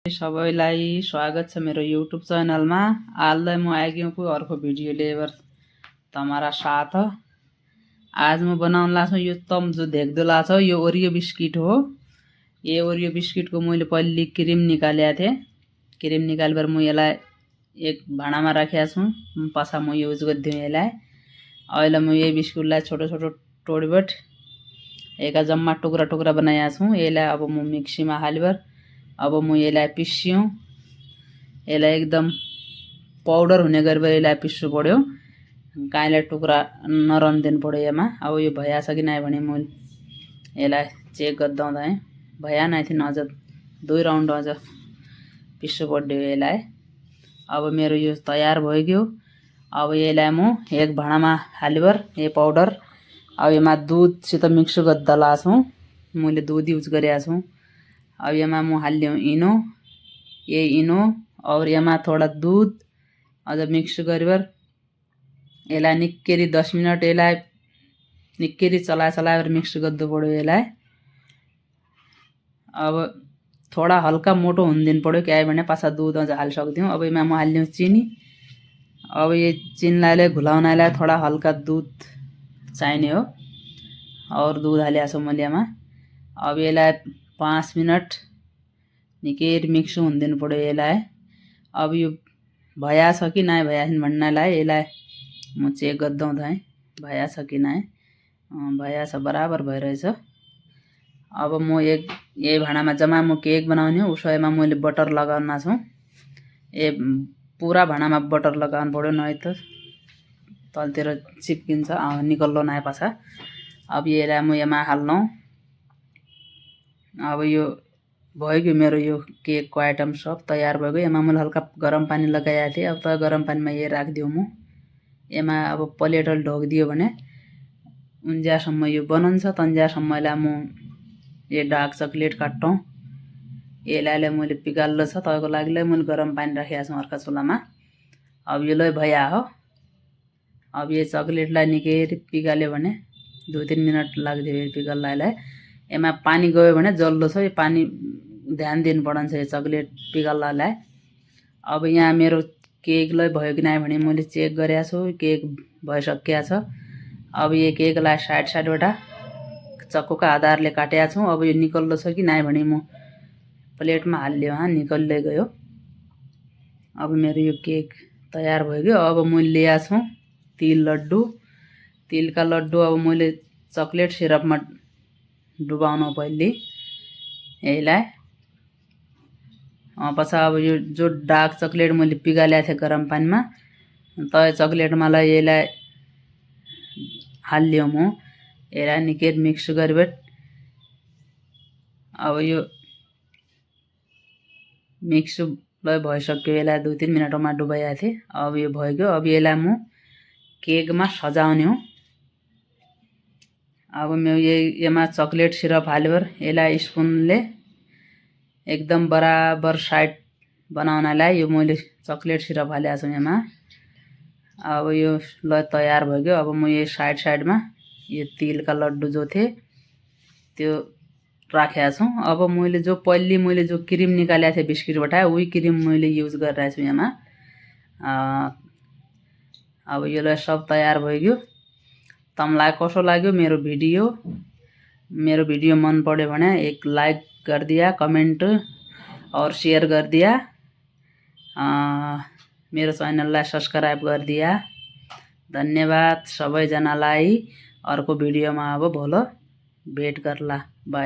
सबैलाई स्वागत छ मेरो यूट्यूब चैनलमा। आजलाई म आइगयो कोई अर्को भिडियो लेबर तुम्हारा साथ। आज म बनाउन लाग्छु यो तम जो देख्दो लाग्छ यो ओरियो बिस्किट हो। ये ओरियो बिस्किट को मैले पहिले क्रीम निकालेको थिएँ। क्रीम निकालेर म यसलाई एक भाँडामा राखेको छु। पछा म युज गर्दियो यसलाई। अहिले म यही बिस्कुटलाई छोटो छोटो तोडबट एका जम्मा टुक्रा टुक्रा बनाएको छु। यसलाई अब म मिक्सीमा हालेर अब म यसलाई पिस्यो। यसलाई एकदम पाउडर हुने गरेर यसलाई पिस्नु पर्यो। काइले टुक्रा नरम दिनु पर्यो यसमा। अब यो भइहाल्छ कि नै भने म यसलाई चेक गर्दा हुँदै भइहाल्न थिएन, अझ 2 राउन्ड अझ पिस्नु पर्यो यसलाई। अब मेरो यो तयार भइगयो। अब यसलाई म एक भाँडामा हालेर यो पाउडर अब यसमा दुधसित मिक्स गर्दा लाग्छु। मैले दुध युज गरेको छु। अब यसमा म हाल्यो इनो, ये इनो और यसमा थोड़ा दूध अझ मिक्स गरेर यसलाई निक्केरी 10 मिनट यसलाई निक्केरी चलाएर मिक्स गर्नु पर्यो यसलाई। अब थोड़ा हल्का मोटो हुन दिनु पर्यो क्या भने पाछा दूध अझ हाल सक्दियौ। अब यसमा म हाल्यो चिनी। अब ये चिनीलाई घुलाउनलाई थोड़ा हल्का दूध चाहिने हो और दूध हालेको छु मैले यसमा। अब यसलाई 5 मिनट निकै मिक्स हुन दिनु पर्यो यसलाई। अब यो भया छ कि नै भया छैन भन्नलाई यसलाई म चेक गर्दा हुँदै भया छ कि नै। भया छ, बराबर भइरहेछ। अब म यही भाँडामा जम्मा म केक बनाउने हो उसैमा मैले बटर लगाउन छु। ए पूरा भाँडामा बटर लगाउनु पर्यो नै त तलतिर चिप्किन्छ निकल्लो नै पाछा। अब यसलाई म यसमा हाल्नु। अब यो भइगयो मेरो यो केक को आइटम सब तयार भइगयो। यसमा मैले हल्का गरम पानी लगाएको थिएँ। अब त गरम पानीमा ये राखिदियो म। यसमा अब प्लेटले ढोकिदियो भने उन्ज्यासम्म यो बनिन्छ। तन्ज्यासम्मलाई म ये डार्क चकलेट काट्टौँ। यसलाई मैले पिगाल्लो छ तपाईँको लागि मैले गरम पानी राखेको छु अर्का चुलामा। अब यो लै भइया हो। अब ये चकलेटलाई निकै पिगाल्यो भने 2-3 मिनट लाग्दियो पिघल्नलाई। यसमा पानी गयो भने जल्लो छ। यो पानी ध्यान दिनु पर्छ यो चकलेट पिघल्नलाई। अब यहाँ मेरो केक लै भयो कि नै भने मैले चेक गरेको छु। केक भइसकेको छ। अब यो केकलाई साइडबाट चक्कुको आधारले काटेको छु। अब यो निकल्लो छ कि नै भने म प्लेटमा हाल्यो निकल्दै गयो। अब मेरो यो केक तयार भइगयो। अब मैले ल्याएको छु तिल लड्डु। तिलका लड्डु अब मैले चकलेट सिरपमा डुबाउनु पहिले यसलाई। पछा अब यो जो डार्क चकलेट मैले पिगालेको थिएँ गरम पानीमा त चकलेटमा यसलाई हाल्यो म। यसलाई निकै मिक्स गरेर अब यो मिक्स भइसक्यो। यसलाई 2-3 मिनटमा डुबाएको थिएँ। अब यो भइगयो। अब यसलाई म केकमा सजाउने हो। अब म यसमा चकलेट सिरप हालेर यसलाई स्पुनले एकदम बराबर साइड बनाउनलाई यो मैले चकलेट सिरप हालेको छु यसमा। अब यो ल तयार भइगयो। अब म यो साइडमा यो तिलका लड्डु जो थिए त्यो राखेको छु। अब मैले जो पहिले मैले जो क्रिम निकालेको थिएँ बिस्किटबाट उही क्रिम मैले युज गरिरहेको छु यसमा। अब यो ल सब तयार भइगयो। तमलाई कसो लाग्यो मेरो भिडियो? मेरो भिडियो मन पर्यो भने एक लाइक गरिदिया, कमेन्ट और शेयर गरिदिया। मेरो च्यानललाई सब्स्क्राइब गरिदिया। धन्यवाद सबैजनालाई। अर्को भिडियोमा अब भोलो भेट गर्ला। बाई।